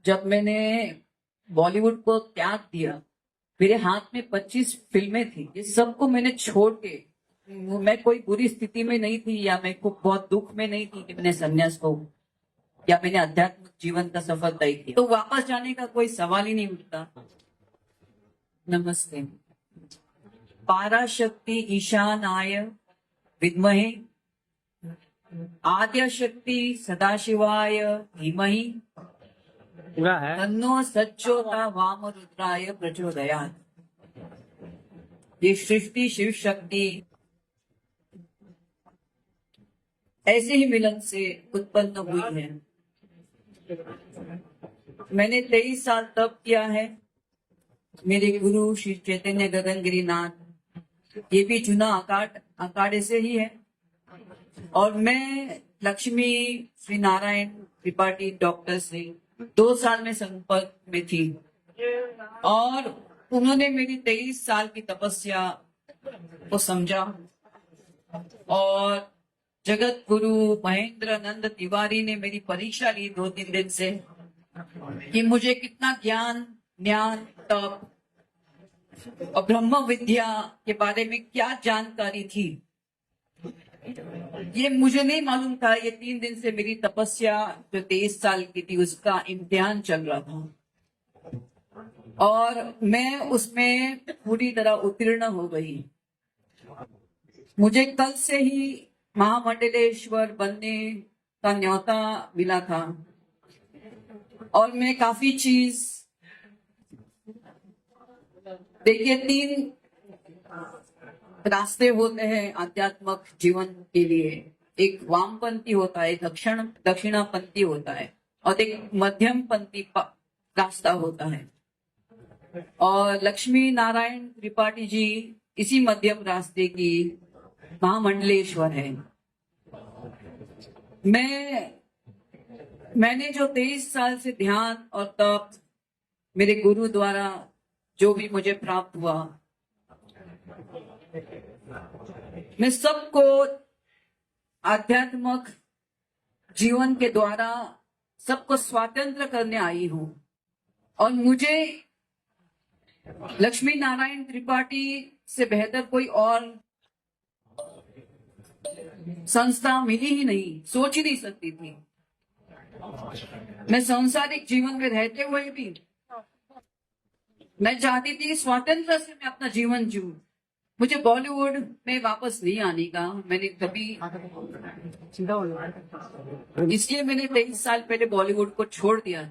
जब मैंने बॉलीवुड को त्याग दिया, मेरे हाथ में 25 फिल्में थी। ये सबको मैंने छोड़ के, मैं कोई बुरी स्थिति में नहीं थी या मैं को बहुत दुख में नहीं थी कि मैंने संन्यास को या मैंने आध्यात्मिक जीवन का सफर तय किया, तो वापस जाने का कोई सवाल ही नहीं उठता। नमस्ते। पाराशक्ति ईशानाय विद्महे आद्य शक्ति सदाशिवाय धीमहि तन्नो सच्चोता वाम रुद्राय प्रचोदयात्। ये सृष्टि शिव शक्ति ऐसे ही मिलन से उत्पन्न हुई है। मैंने 23 साल तप किया है। मेरे गुरु श्री चैतन्य गगनगिरीनाथ, ये भी चुना अखाड़े से ही है। और मैं लक्ष्मी श्री नारायण त्रिपाठी डॉक्टर से 2 साल में संपर्क में थी और उन्होंने मेरी 23 साल की तपस्या को समझा। और जगत गुरु महेंद्र नंद तिवारी ने मेरी परीक्षा ली 2-3 दिन से कि मुझे कितना ज्ञान तप और ब्रह्म विद्या के बारे में क्या जानकारी थी, ये मुझे नहीं मालूम था। ये 3 दिन से मेरी तपस्या जो 23 साल की थी उसका इम्तिहान चल रहा था और मैं उसमें पूरी तरह उत्तीर्ण हो गई। मुझे कल से ही महामंडलेश्वर बनने का न्योता मिला था और मैं काफी चीज, देखिए 3 रास्ते होते हैं आध्यात्मिक जीवन के लिए। एक वामपंथी होता है, एक दक्षिणापंथी होता है और एक मध्यमपंथी रास्ता होता है। और लक्ष्मी नारायण त्रिपाठी जी इसी मध्यम रास्ते की महामंडलेश्वर है। मैंने जो 23 साल से ध्यान और तप मेरे गुरु द्वारा जो भी मुझे प्राप्त हुआ, मैं सबको आध्यात्मिक जीवन के द्वारा सबको स्वतंत्र करने आई हूं। और मुझे लक्ष्मी नारायण त्रिपाठी से बेहतर कोई और संस्था मिली ही नहीं, सोच ही नहीं सकती थी। मैं सांसारिक जीवन में रहते हुए भी मैं चाहती थी स्वतंत्र से मैं अपना जीवन जीऊं। मुझे बॉलीवुड में वापस नहीं आने का, मैंने कभी, इसलिए मैंने 23 साल पहले बॉलीवुड को छोड़ दिया।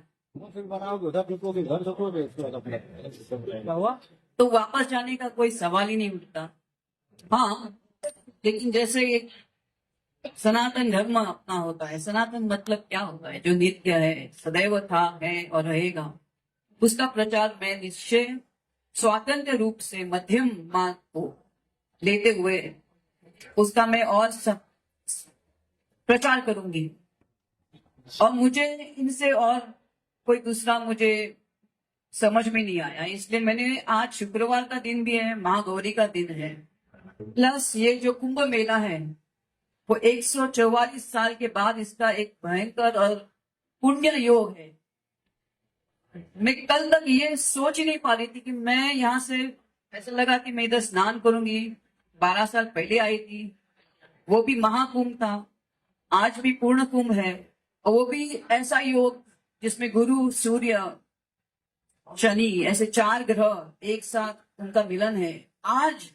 तो वापस जाने का कोई सवाल ही नहीं उठता। हाँ, लेकिन जैसे एक सनातन धर्म अपना होता है, सनातन मतलब क्या होता है? जो नित्य है, सदैव था, है और रहेगा, उसका प्रचार मैं निश्चय स्वतंत्र रूप से मध्यम मार्ग को लेते हुए उसका मैं और प्रचार करूंगी। और मुझे इनसे और कोई दूसरा मुझे समझ में नहीं आया, इसलिए मैंने, आज शुक्रवार का दिन भी है, महागौरी का दिन है, प्लस ये जो कुंभ मेला है वो 144 साल के बाद इसका एक भयंकर और पुण्य योग है। मैं कल तक ये सोच ही नहीं पा रही थी कि मैं यहाँ से, ऐसा लगा कि मैं इधर स्नान करूंगी। 12 साल पहले आई थी, वो भी महाकुंभ था, आज भी पूर्ण कुंभ है और वो भी ऐसा योग जिसमें गुरु सूर्य शनि ऐसे 4 ग्रह एक साथ उनका मिलन है। आज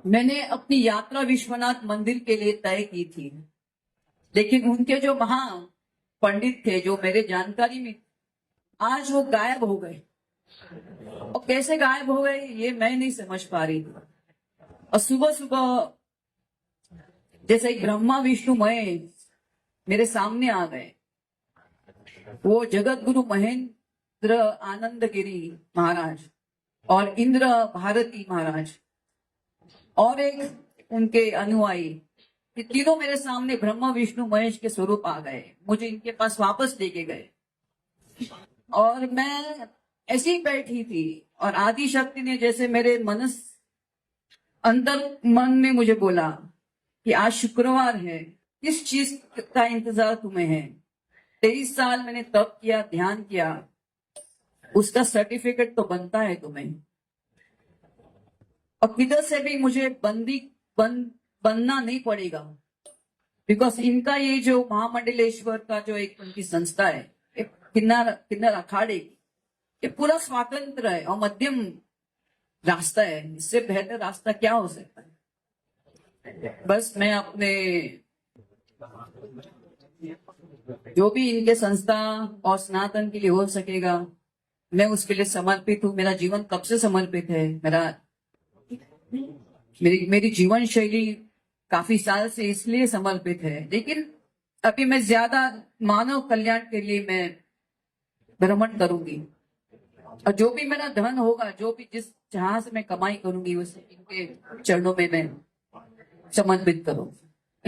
मैंने अपनी यात्रा विश्वनाथ मंदिर के लिए तय की थी, लेकिन उनके जो महा पंडित थे जो मेरे जानकारी में, आज वो गायब हो गए। और कैसे गायब हो गए ये मैं नहीं समझ पा रही थी। और सुबह सुबह जैसे एक ब्रह्मा विष्णु महेश मेरे सामने आ गए, वो जगत गुरु महेंद्र आनंद गिरी महाराज और इंद्र भारती महाराज और एक उनके अनुयायी, ये तीनों मेरे सामने ब्रह्मा विष्णु महेश के स्वरूप आ गए। मुझे इनके पास वापस लेके गए और मैं ऐसी ही बैठी थी और आदि शक्ति ने जैसे मेरे अंतर मन में मुझे बोला कि आज शुक्रवार है, किस चीज का इंतजार तुम्हें है? 23 साल मैंने तप किया, ध्यान किया, उसका सर्टिफिकेट तो बनता है तुम्हें। और किधर से भी मुझे बनना नहीं पड़ेगा, बिकॉज इनका ये जो महामंडलेश्वर का जो एक उनकी संस्था है, एक किन्नर अखाड़े की, ये पूरा स्वातंत्र है और मध्यम रास्ता है। इससे बेहतर रास्ता क्या हो सकता है। बस मैं अपने जो भी इनके संस्था और सनातन के लिए हो सकेगा, मैं उसके लिए समर्पित हूँ। मेरा जीवन कब से समर्पित है। मेरी जीवन शैली काफी साल से इसलिए समर्पित है, लेकिन अभी मैं ज्यादा मानव कल्याण के लिए मैं भ्रमण करूंगी। और जो भी मेरा धन होगा, जो भी जहां से मैं कमाई करूंगी, उसे इनके चरणों में मैं समर्पित करूंगी।